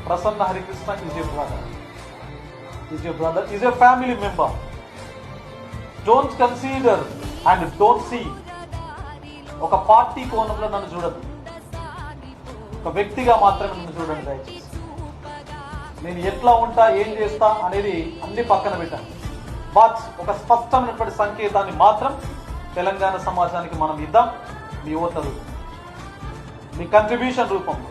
Prasanna Harikrishna is your brother. Is your family member. Don't consider and don't see. ఒక party కోణంలో నన్ను చూడదు, ఒక వ్యక్తిగా మాత్రమే నన్ను చూడండి దయచేసి. నేను ఎట్లా ఉంటా, ఏం చేస్తా అనేది అన్ని పక్కన పెట్టాను. బట్ ఒక స్పష్టమైనటువంటి సంకేతాన్ని మాత్రం తెలంగాణ సమాజానికి మనం ఇద్దాం. మీ ఓటరు, మీ కంట్రిబ్యూషన్ రూపంలో